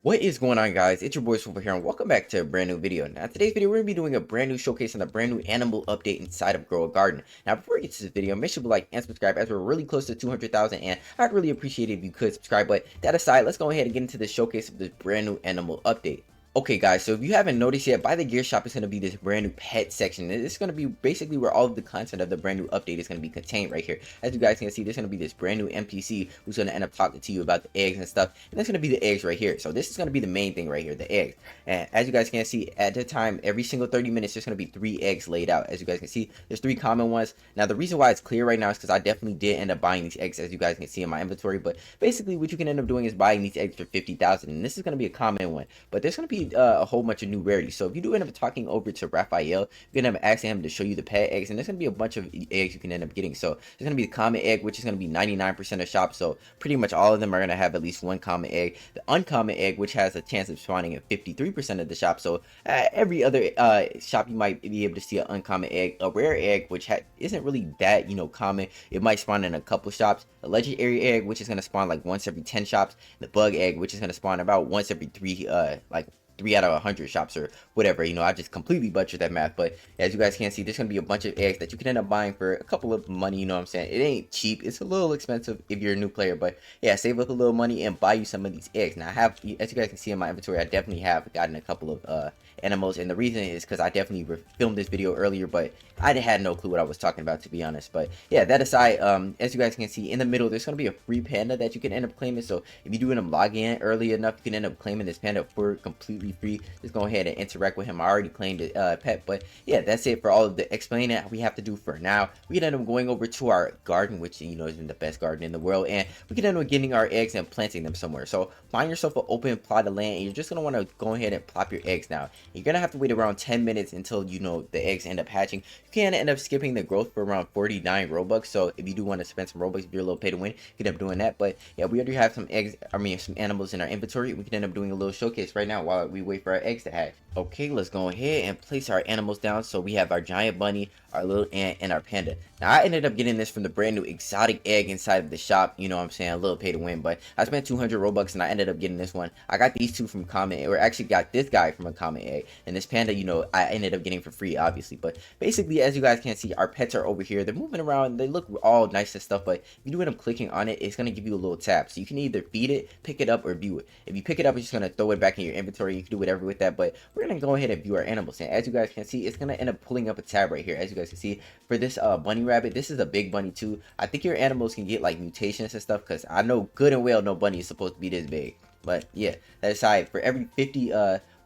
What is going on, guys? It's your boy Swiffle here, and welcome back to a brand new video. Now, today's video, we're going to be doing a brand new showcase on a brand new animal update inside of Grow a Garden. Now, before we get to this video, make sure to like and subscribe as we're really close to 200,000, and I'd really appreciate it if you could subscribe. But that aside, let's go ahead and get into the showcase of this brand new animal update. Okay guys, so if you haven't noticed yet, by the gear shop is going to be this brand new pet section. It's going to be basically where all of the content of the brand new update is going to be contained right here. As you guys can see, there's going to be this brand new NPC who's going to end up talking to you about the eggs and stuff. And that's going to be the eggs right here. So this is going to be the main thing right here, the eggs. And as you guys can see, at the time, every single 30 minutes, there's going to be 3 eggs laid out. As you guys can see, there's 3 common ones. Now the reason why it's clear right now is because I definitely did end up buying these eggs, as you guys can see in my inventory. But basically what you can end up doing is buying these eggs for 50,000. And this is going to be a common one. But there's going to be a whole bunch of new rarities. So if you do end up talking over to Raphael, you can end up asking him to show you the pet eggs, and there's gonna be a bunch of eggs you can end up getting. So there's gonna be the common egg, which is gonna be 99% of shops. So pretty much all of them are gonna have at least one common egg. The uncommon egg, which has a chance of spawning at 53% of the shop. So every other shop you might be able to see an uncommon egg. A rare egg, which isn't really that common. It might spawn in a couple shops. A legendary egg, which is gonna spawn like once every 10 shops. The bug egg, which is gonna spawn about once every 3 out of 100 shops or whatever. I just completely butchered that math. But as you guys can see, there's gonna be a bunch of eggs that you can end up buying for a couple of money. You know what I'm saying? It ain't cheap. It's a little expensive if you're a new player, but yeah, save up a little money and buy you some of these eggs. Now I have, as you guys can see in my inventory, I definitely have gotten a couple of animals, and the reason is because I definitely filmed this video earlier, but I had no clue what I was talking about, to be honest. But yeah, that aside, as you guys can see in the middle, there's gonna be a free panda that you can end up claiming. So if you do end up logging in early enough, you can end up claiming this panda for completely free. Just go ahead and interact with him. I already claimed it pet. But yeah, that's it for all of the explaining that we have to do for now. We can end up going over to our garden, which isn't the best garden in the world, and we can end up getting our eggs and planting them somewhere. So find yourself an open plot of land, and you're just gonna want to go ahead and plop your eggs down. You're gonna have to wait around 10 minutes until the eggs end up hatching. You can end up skipping the growth for around 49 Robux. So if you do want to spend some Robux, if you're a little pay to win, you can end up doing that. But yeah, we already have some eggs, some animals in our inventory. We can end up doing a little showcase right now while we wait for our eggs to hatch. Okay, let's go ahead and place our animals down. So we have our giant bunny, our little ant, and our panda. Now I ended up getting this from the brand new exotic egg inside of the shop. You know what I'm saying? A little pay to win, but I spent 200 Robux and I ended up getting this one. I got these two from common, or actually got this guy from a common egg, and this panda, I ended up getting for free, obviously. But basically, as you guys can see, our pets are over here. They're moving around. They look all nice and stuff, but if you do end up clicking on it, it's gonna give you a little tap. So you can either feed it, pick it up, or view it. If you pick it up, it's just gonna throw it back in your inventory. You can do whatever with that, but we're gonna go ahead and view our animals. And as you guys can see, it's gonna end up pulling up a tab right here. As you guys can see, for this bunny rabbit, this is a big bunny too. I think your animals can get like mutations and stuff, because I know good and well no bunny is supposed to be this big. But yeah, that aside, for every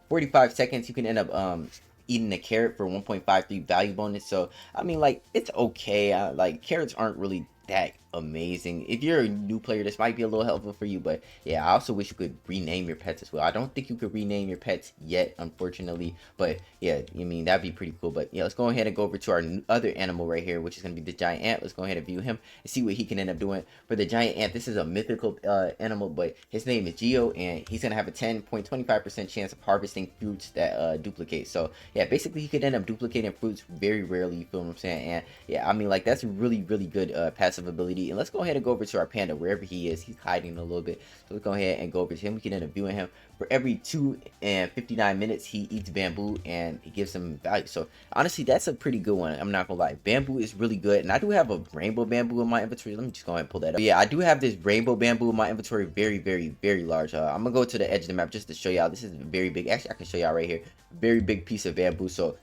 45 seconds, you can end up eating a carrot for 1.53 value bonus. So I mean, like, it's okay. Like, carrots aren't really that amazing. If you're a new player, this might be a little helpful for you. But yeah, I also wish you could rename your pets as well. I don't think you could rename your pets yet, unfortunately, but yeah, I mean, that'd be pretty cool. But yeah, let's go ahead and go over to our other animal right here, which is going to be the giant ant. Let's go ahead and view him and see what he can end up doing. For the giant ant, this is a mythical animal, but his name is Geo, and he's going to have a 10.25% chance of harvesting fruits that duplicate. So yeah, basically he could end up duplicating fruits very rarely, you feel what I'm saying? And yeah, I mean, like, that's a really good passive ability. And let's go ahead and go over to our panda, wherever he is. He's hiding a little bit, so let's go ahead and go over to him. We can end up viewing him. For every 2 and 59 minutes, he eats bamboo, and he gives some value. So honestly, that's a pretty good one. I'm not gonna lie, bamboo is really good. And I do have a rainbow bamboo in my inventory. Let me just go ahead and pull that up. But yeah, I do have this rainbow bamboo in my inventory, very large. I'm gonna go to the edge of the map just to show y'all. This is very big. Actually, I can show y'all right here. Very big piece of bamboo. So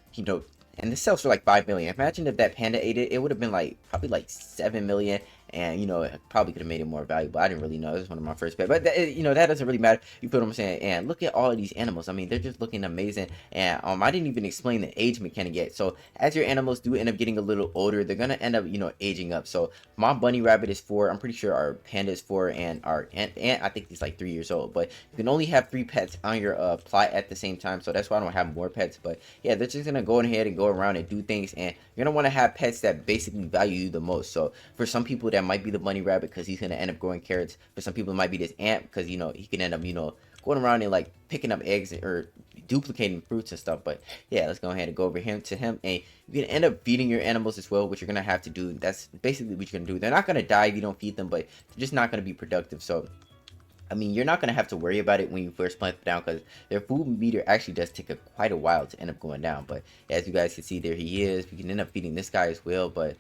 and this sells for like 5 million. Imagine if that panda ate it, it would have been like probably like 7 million. And it probably could have made it more valuable. I didn't really know. This was one of my first bets, but that doesn't really matter. You feel what I'm saying? And look at all of these animals. I mean, they're just looking amazing. And I didn't even explain the age mechanic yet. So as your animals do end up getting a little older, they're gonna end up aging up. So my bunny rabbit is 4. I'm pretty sure our panda is 4, and our ant I think he's like 3 years old. But you can only have 3 pets on your plot at the same time. So that's why I don't have more pets. But yeah, they're just gonna go ahead and go around and do things. And you're gonna want to have pets that basically value you the most. So for some people, that might be the bunny rabbit, because he's gonna end up growing carrots. For some people, it might be this ant, because he can end up going around and like picking up eggs or duplicating fruits and stuff. But yeah, let's go ahead and go over here to him, and you can end up feeding your animals as well, which you're gonna have to do. That's basically what you're gonna do. They're not gonna die if you don't feed them, but they're just not gonna be productive. So I mean, you're not going to have to worry about it when you first plant them down because their food meter actually does take quite a while to end up going down. But as you guys can see, there he is. We can end up feeding this guy as well, but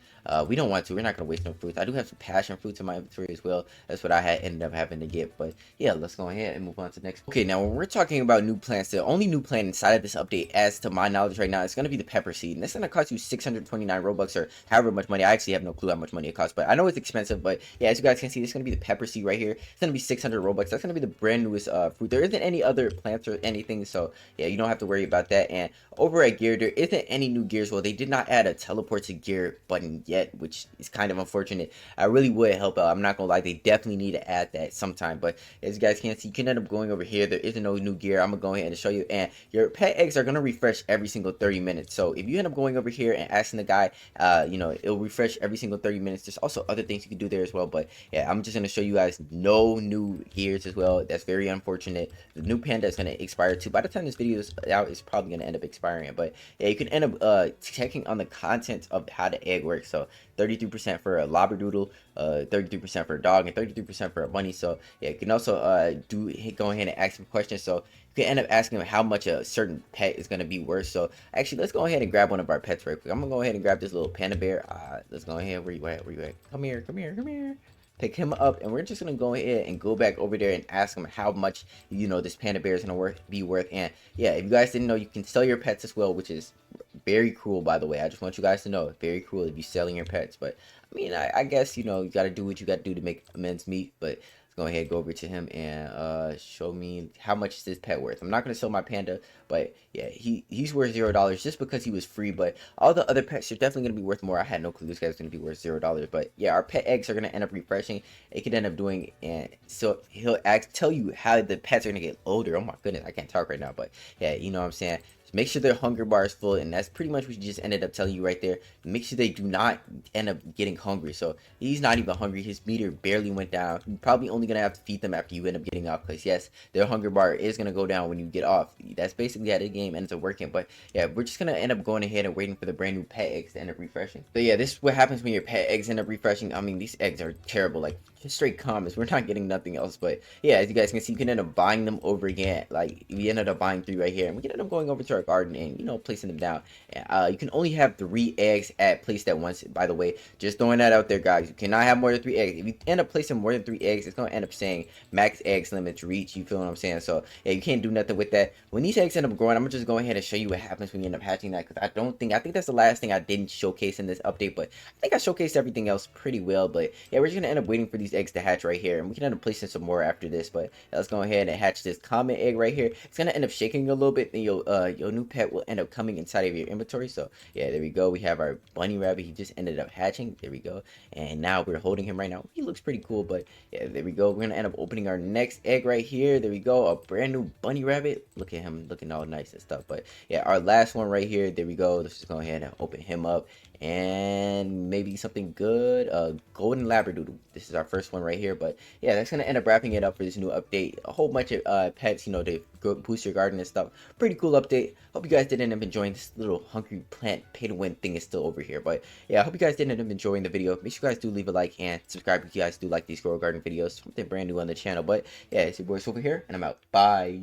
we don't want to. We're not going to waste no fruits. I do have some passion fruits in my inventory as well. That's what I had ended up having to get. But yeah, let's go ahead and move on to the next. Okay, now when we're talking about new plants, the only new plant inside of this update, as to my knowledge right now, is going to be the pepper seed. And that's going to cost you 629 Robux or however much money. I actually have no clue how much money it costs, but I know it's expensive. But yeah, as you guys can see, this is going to be the pepper seed right here. It's going to be 600 Robux. That's going to be the brand newest fruit. There isn't any other plants or anything, so yeah, you don't have to worry about that. And over at gear, there isn't any new gears. Well, they did not add a teleport to gear button yet, which is kind of unfortunate. I really would help out. I'm not gonna lie, they definitely need to add that sometime. But as you guys can see, you can end up going over here. There isn't no new gear. I'm gonna go ahead and show you. And your pet eggs are gonna refresh every single 30 minutes. So if you end up going over here and asking the guy, you know, it'll refresh every single 30 minutes. There's also other things you can do there as well. But yeah, I'm just gonna show you guys no new gears as well. That's very unfortunate. The new panda is going to expire too. By the time this video is out, it's probably going to end up expiring. But yeah, you can end up checking on the contents of how the egg works. So 33% for a labradoodle, 33% for a dog, and 33% for a bunny. So yeah, you can also go ahead and ask some questions. So you can end up asking them how much a certain pet is going to be worth. So actually, let's go ahead and grab one of our pets right quick. I'm going to go ahead and grab this little panda bear. Let's go ahead. Where you at? Where you at? Come here, come here, come here. Pick him up, and we're just gonna go ahead and go back over there and ask him how much, you know, this panda bear is gonna be worth. And yeah, if you guys didn't know, you can sell your pets as well, which is very cruel, by the way. I just want you guys to know, very cruel if you're selling your pets. But I mean, I guess, you know, you gotta do what you gotta do to make amends meet. But let's go ahead and go over to him and show me how much is this pet worth. I'm not gonna sell my panda, but yeah, he's worth $0 just because he was free. But all the other pets are definitely gonna be worth more. I had no clue this guy's gonna be worth $0. But yeah, our pet eggs are gonna end up refreshing. It could end up doing, and so he'll tell you how the pets are gonna get older. Oh my goodness, I can't talk right now, but yeah, you know what I'm saying. Make sure their hunger bar is full, and that's pretty much what you just ended up telling you right there. Make sure they do not end up getting hungry. So he's not even hungry. His meter barely went down. You're probably only gonna have to feed them after you end up getting off, because yes, their hunger bar is gonna go down when you get off. That's basically how the game ends up working. But yeah, we're just gonna end up going ahead and waiting for the brand new pet eggs to end up refreshing. So yeah, this is what happens when your pet eggs end up refreshing. I mean, these eggs are terrible. Like, just straight comments. We're not getting nothing else. But yeah, as you guys can see, you can end up buying them over again. Like, we ended up buying 3 right here, and we can end up going over to our garden and, you know, placing them down. You can only have 3 eggs placed at once, by the way. Just throwing that out there, guys. You cannot have more than 3 eggs. If you end up placing more than 3 eggs, it's gonna end up saying max eggs limits reach. You feel what I'm saying? So yeah, you can't do nothing with that. When these eggs end up growing, I'm gonna just go ahead and show you what happens when you end up hatching that, because I think that's the last thing I didn't showcase in this update, but I think I showcased everything else pretty well. But yeah, we're just gonna end up waiting for these eggs to hatch right here, and we can end up placing some more after this. But let's go ahead and hatch this common egg right here. It's gonna end up shaking you a little bit, and your new pet will end up coming inside of your inventory. So yeah, there we go. We have our bunny rabbit. He just ended up hatching. There we go. And now we're holding him right now. He looks pretty cool. But yeah, there we go. We're gonna end up opening our next egg right here. There we go. A brand new bunny rabbit. Look at him looking all nice and stuff. But yeah, our last one right here. There we go. Let's just go ahead and open him up. And maybe something good, golden labradoodle. This is our first one right here. But yeah, that's gonna end up wrapping it up for this new update. A whole bunch of pets, you know, to boost your garden and stuff. Pretty cool update. Hope you guys did end up enjoying this little hungry plant pay to win thing is still over here. But yeah, I hope you guys did end up enjoying the video. Make sure you guys do leave a like and subscribe if you guys do like these grow garden videos. Something brand new on the channel. But yeah, it's your boy Swiffle here, and I'm out. Bye.